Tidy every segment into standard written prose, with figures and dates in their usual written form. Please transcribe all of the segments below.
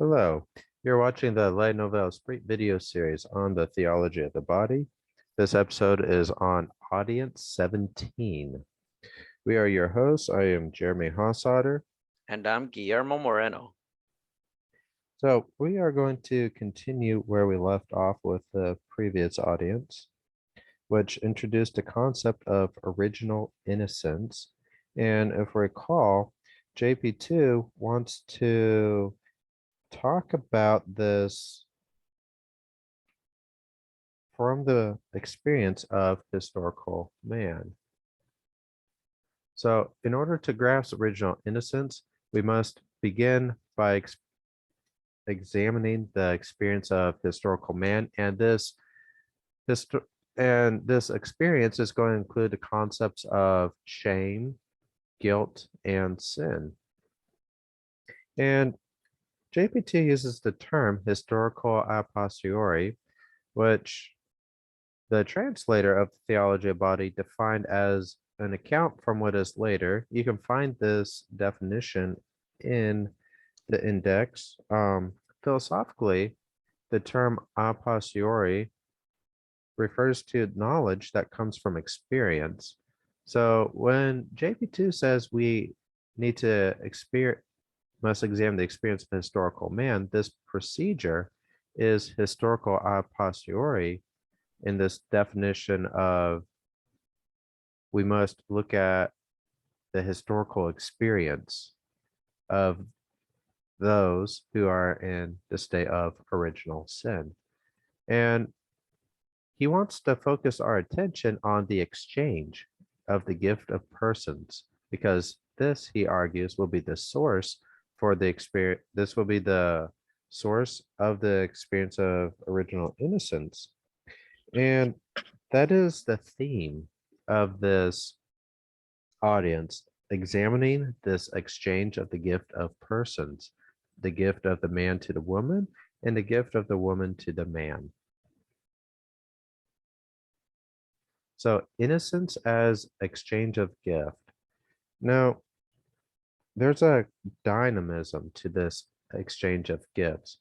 Hello, you're watching the Nouvel Esprit video series on the theology of the body. This episode is on audience 17. We are your hosts. I am Jeremy Hossotter. And I'm Guillermo Moreno. So we are going to continue where we left off with the previous audience, which introduced the concept of original innocence. And if we recall, JP2 wants to talk about this from the experience of historical man. So in order to grasp original innocence, we must begin by examining the experience of historical man, and this experience is going to include the concepts of shame, guilt, and sin. And JPT uses the term historical a posteriori, which the translator of the Theology of Body defined as an account from what is later. You can find this definition in the index. Philosophically, the term a posteriori refers to knowledge that comes from experience. So when JP2 says we need to must examine the experience of a historical man, this procedure is historical a posteriori in this definition of we must look at the historical experience of those who are in the state of original sin. And he wants to focus our attention on the exchange of the gift of persons, because this, he argues, will be the source for the experience. This will be the source of the experience of original innocence. And that is the theme of this audience, examining this exchange of the gift of persons, the gift of the man to the woman, and the gift of the woman to the man. So innocence as exchange of gift. Now, there's a dynamism to this exchange of gifts.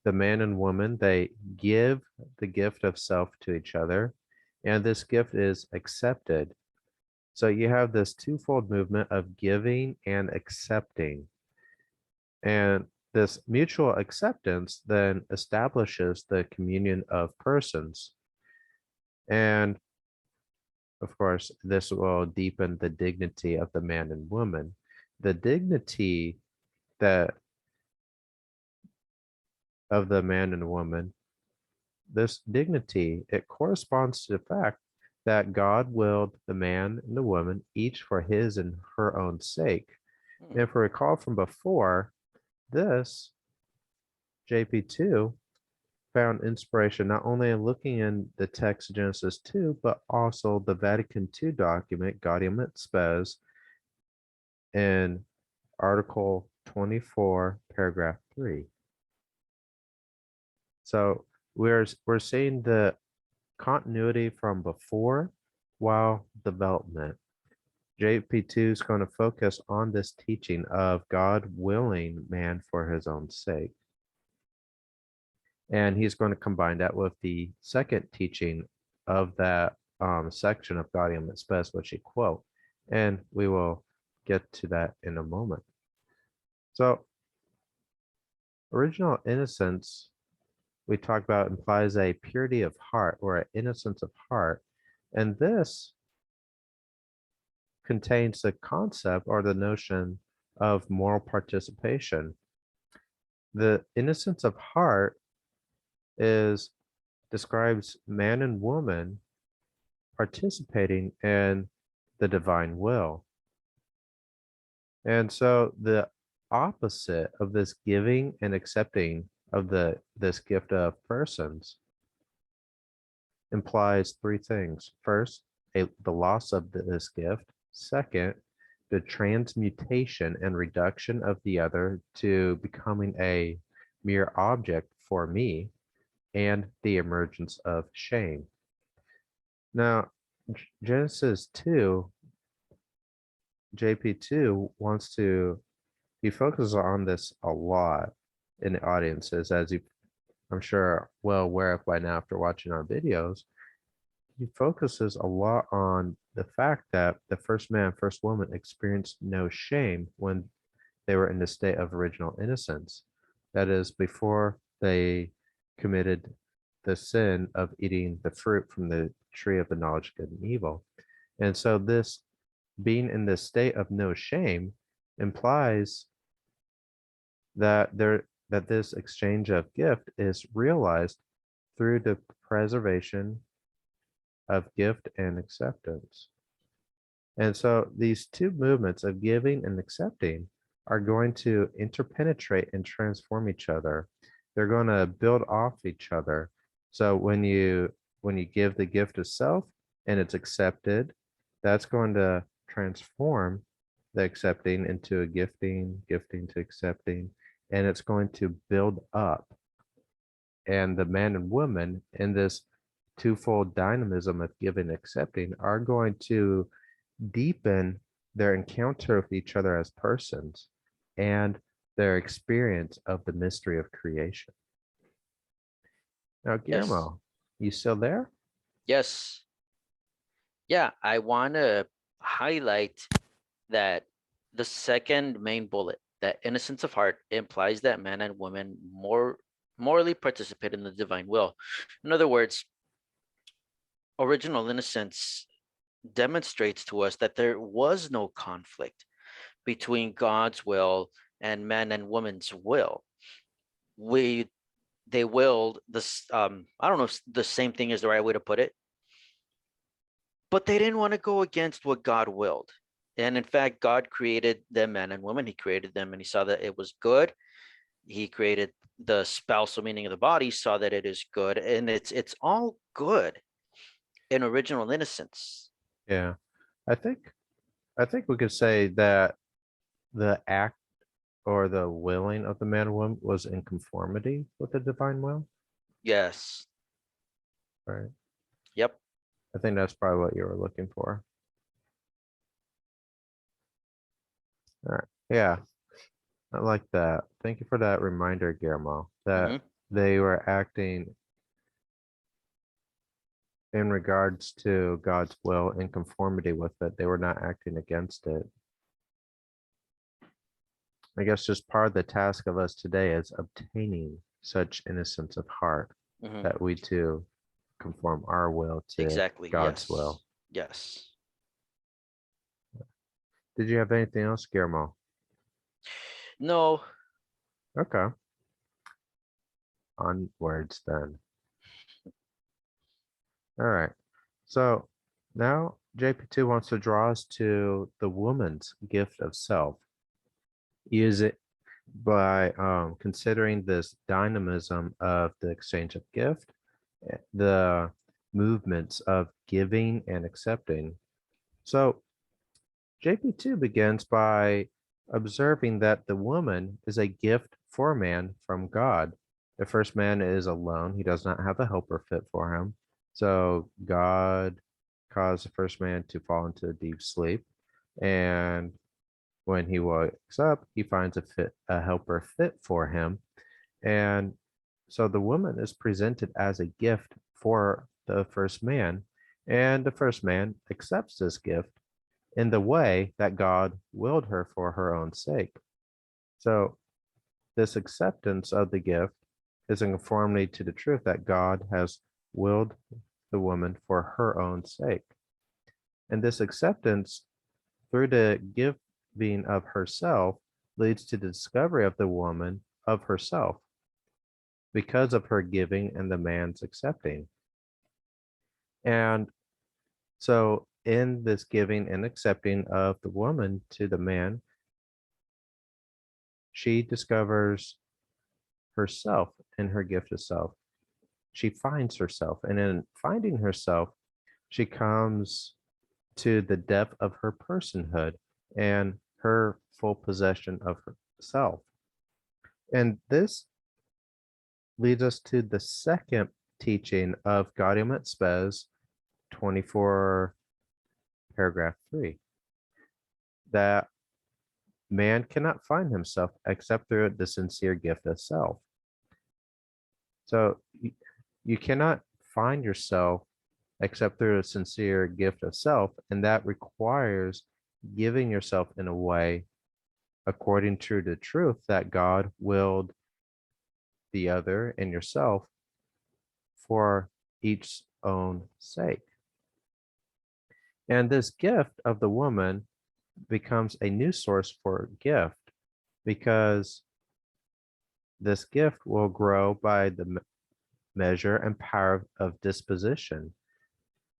The man and woman, they give the gift of self to each other, and this gift is accepted. So you have this twofold movement of giving and accepting. And this mutual acceptance then establishes the communion of persons. And of course, this will deepen the dignity of the man and woman. The dignity that of the man and woman, this dignity, it corresponds to the fact that God willed the man and the woman each for his and her own sake. And if we recall from before, this JP2 found inspiration not only in looking in the text of Genesis 2, but also the Vatican II document, Gaudium et Spes, in Article 24, paragraph 3. So we're seeing the continuity from before while development. JP2 is going to focus on this teaching of God willing man for his own sake. And he's going to combine that with the second teaching of that section of Gaudium et Spes, which he quote. And we will get to that in a moment. So original innocence, we talked about, implies a purity of heart or an innocence of heart. And this contains the concept or the notion of moral participation. The innocence of heart describes man and woman participating in the divine will. And so the opposite of this giving and accepting of this gift of persons implies three things. First, the loss of this gift. Second, the transmutation and reduction of the other to becoming a mere object for me, and the emergence of shame. Now, Genesis 2, JP2 he focuses on this a lot. in the audience is, as you, I'm sure, well aware of by now after watching our videos, he focuses a lot on the fact that the first man, first woman experienced no shame when they were in the state of original innocence. That is, before they committed the sin of eating the fruit from the tree of the knowledge of good and evil. And so, this being in this state of no shame implies that this exchange of gift is realized through the preservation of gift and acceptance. And so these two movements of giving and accepting are going to interpenetrate and transform each other. They're going to build off each other. So when you give the gift of self and it's accepted, that's going to transform the accepting into a gifting, gifting to accepting, and it's going to build up. And the man and woman in this twofold dynamism of giving and accepting are going to deepen their encounter with each other as persons and their experience of the mystery of creation. Now, Yes. Guillermo, you still there? Yes. Yeah, I want to highlight that the second main bullet, that innocence of heart, implies that man and woman morally participate in the divine will. In other words, original innocence demonstrates to us that there was no conflict between God's will and man and woman's will. They willed this, I don't know if the same thing is the right way to put it, but they didn't want to go against what God willed. And in fact, God created them, man and woman. He created them and he saw that it was good. He created the spousal meaning of the body, saw that it is good, and it's all good in original innocence. Yeah. I think I think we could say that the act or the willing of the man and woman was in conformity with the divine will, Yes. right? Yep. I think that's probably what you were looking for. All right. Yeah, I like that. Thank you for that reminder, Guillermo, that Hmm. they were acting in regards to God's will in conformity with it. They were not acting against it. I guess just part of the task of us today is obtaining such innocence of heart Hmm. that we too conform our will to Exactly. God's Yes. will. Yes. Did you have anything else, Guillermo? No. Okay. Onwards then. All right. So now JP2 wants to draw us to the woman's gift of self. Use it by considering this dynamism of the exchange of gift, the movements of giving and accepting. So JP2 begins by observing that the woman is a gift for man from God. The first man is alone, he does not have a helper fit for him. So God caused the first man to fall into a deep sleep. And when he wakes up, he finds a helper fit for him. And so the woman is presented as a gift for the first man, and the first man accepts this gift in the way that God willed her for her own sake. So this acceptance of the gift is in conformity to the truth that God has willed the woman for her own sake. And this acceptance through the giving of herself leads to the discovery of the woman of herself because of her giving and the man's accepting. And so, in this giving and accepting of the woman to the man, she discovers herself in her gift of self. She finds herself, and in finding herself, she comes to the depth of her personhood and her full possession of herself. And this leads us to the second teaching of Gaudium et Spes 24, paragraph 3, that man cannot find himself except through the sincere gift of self. So you cannot find yourself except through a sincere gift of self, and that requires giving yourself in a way according to the truth that God willed the other and yourself for each own sake. And this gift of the woman becomes a new source for gift because this gift will grow by the measure and power of disposition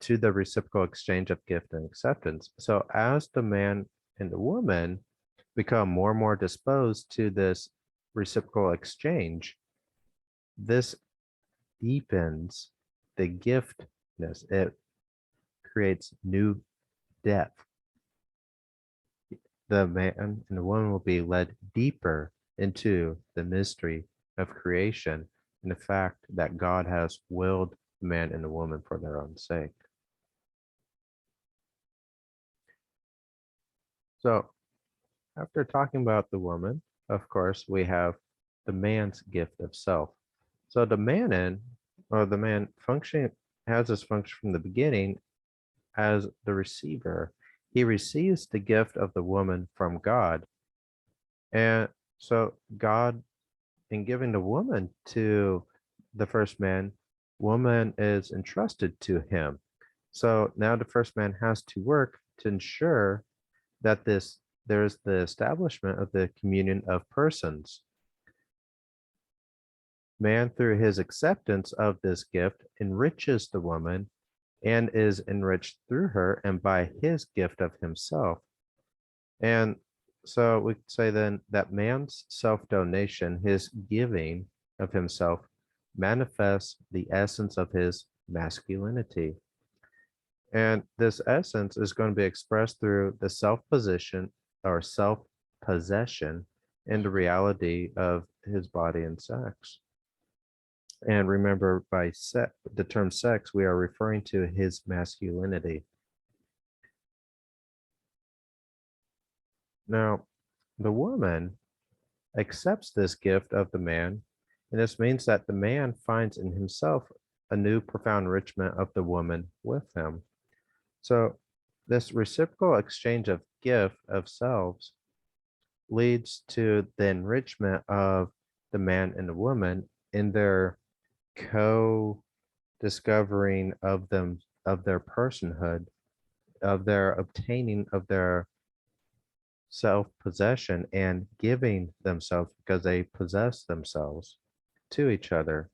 to the reciprocal exchange of gift and acceptance. So as the man and the woman become more and more disposed to this reciprocal exchange, this deepens the giftness. It creates new depth. The man and the woman will be led deeper into the mystery of creation and the fact that God has willed the man and the woman for their own sake. So, after talking about the woman, of course, we have the man's gift of self. So, the man functioning has this function from the beginning as the receiver. He receives the gift of the woman from God. And so, God, in giving the woman to the first man, woman is entrusted to him. So now the first man has to work to ensure that there's the establishment of the communion of persons. Man, through his acceptance of this gift, enriches the woman and is enriched through her and by his gift of himself. And so we could say then that man's self-donation, his giving of himself, manifests the essence of his masculinity. And this essence is going to be expressed through the self-position or self-possession in the reality of his body and sex. And remember, by the term sex, we are referring to his masculinity. Now, the woman accepts this gift of the man, and this means that the man finds in himself a new profound enrichment of the woman with him. So, this reciprocal exchange of gift of selves leads to the enrichment of the man and the woman in their co-discovering of them, of their personhood, of their obtaining of their self-possession and giving themselves because they possess themselves to each other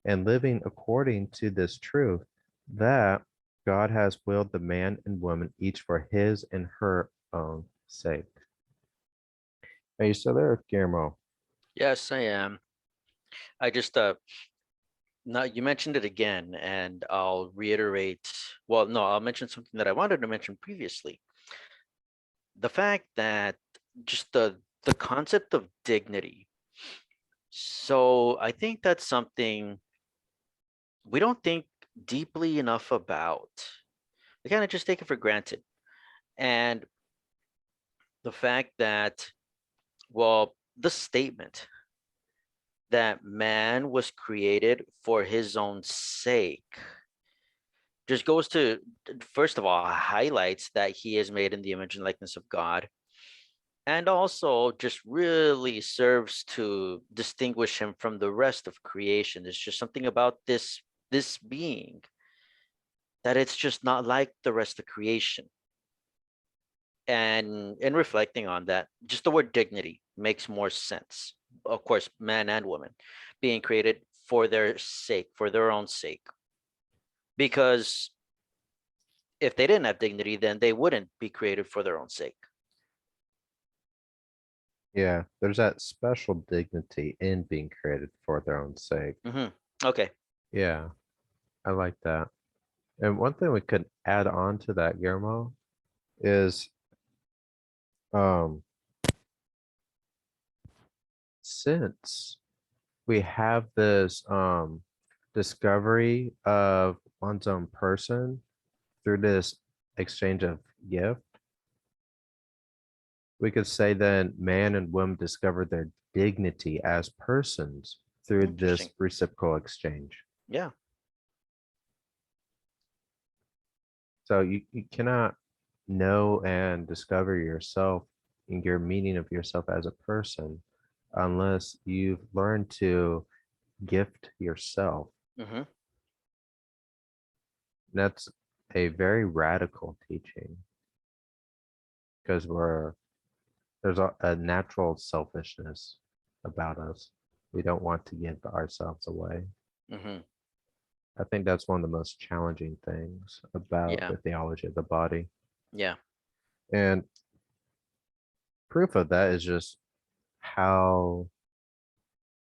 and living according to this truth that God has willed the man and woman each for his and her own sake. Are you still there, Guillermo? Yes, I am. I just now you mentioned it again, and I'll reiterate. Well, no, I'll mention something that I wanted to mention previously. The fact that just the concept of dignity. So I think that's something we don't think deeply enough about. We kind of just take it for granted. And the fact that, well, the statement that man was created for his own sake just goes to, first of all, highlights that he is made in the image and likeness of God, and also just really serves to distinguish him from the rest of creation. There's just something about this being that it's just not like the rest of creation. And in reflecting on that, just the word dignity makes more sense. Of course, man and woman being created for their sake, for their own sake. Because if they didn't have dignity, then they wouldn't be created for their own sake. Yeah, there's that special dignity in being created for their own sake. Okay. Yeah, I like that. And one thing we could add on to that, Guillermo, is um, since we have this discovery of one's own person through this exchange of gift, We could say then man and woman discovered their dignity as persons through this Interesting. reciprocal exchange. Yeah. So you cannot know and discover yourself and your meaning of yourself as a person unless you've learned to gift yourself. Hmm. That's a very radical teaching because there's a natural selfishness about us. We don't want to give ourselves away. Hmm. I think that's one of the most challenging things about Yeah. the theology of the body. Yeah. And proof of that is just how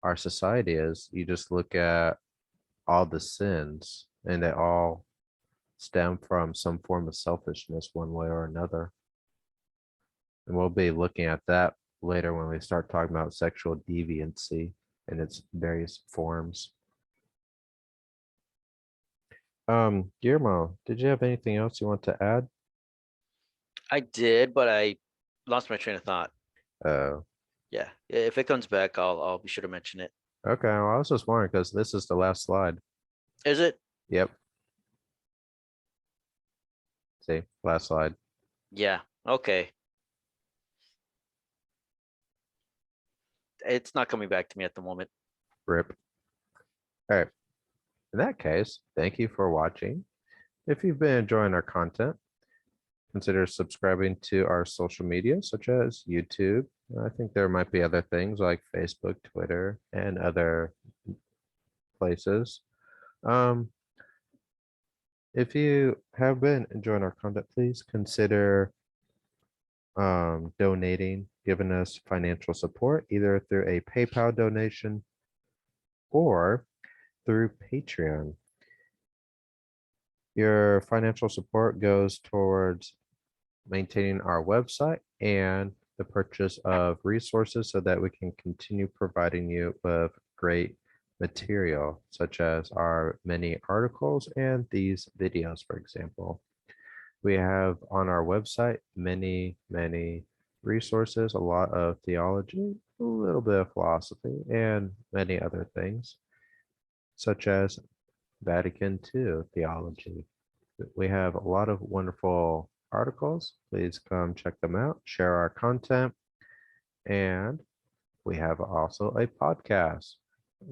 our society is. You just look at all the sins, and they all stem from some form of selfishness, one way or another. And we'll be looking at that later when we start talking about sexual deviancy in its various forms. Guillermo, did you have anything else you want to add? I did, but I lost my train of thought. Uh, Yeah. If it comes back, I'll be sure to mention it. okay, well, I was just wondering because this is the last slide. Is it? Yep, see, last slide. Yeah. Okay. It's not coming back to me at the moment. Rip. All right, in that case, thank you for watching. If you've been enjoying our content, consider subscribing to our social media, such as YouTube. I think there might be other things like Facebook, Twitter, and other places. Um, if you have been enjoying our content, please consider donating, giving us financial support, either through a PayPal donation or through Patreon. Your financial support goes towards maintaining our website and the purchase of resources so that we can continue providing you with great material, such as our many articles and these videos, for example. We have on our website many resources, a lot of theology, a little bit of philosophy, and many other things, such as Vatican II theology. We have a lot of wonderful articles. Please come check them out, share our content, and we have also a podcast.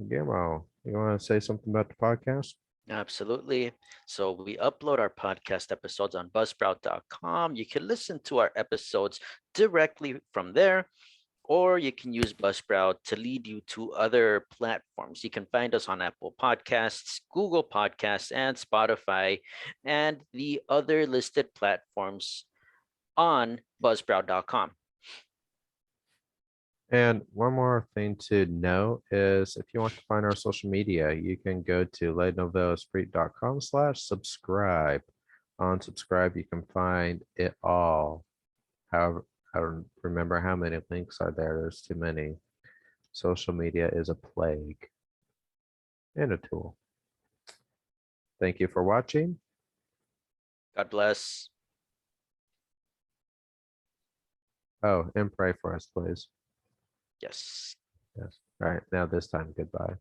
Guillermo, you want to say something about the podcast? Absolutely. So we upload our podcast episodes on buzzsprout.com. You can listen to our episodes directly from there, or you can use Buzzsprout to lead you to other platforms. You can find us on Apple Podcasts, Google Podcasts, and Spotify, and the other listed platforms on buzzsprout.com. And one more thing to know is if you want to find our social media, you can go to nouvelesprit.com/subscribe. On subscribe, you can find it all. However, I don't remember how many links are there. There's too many. Social media is a plague and a tool. Thank you for watching. God bless. Oh, and pray for us, please. Yes. Yes. All right. Now this time, goodbye.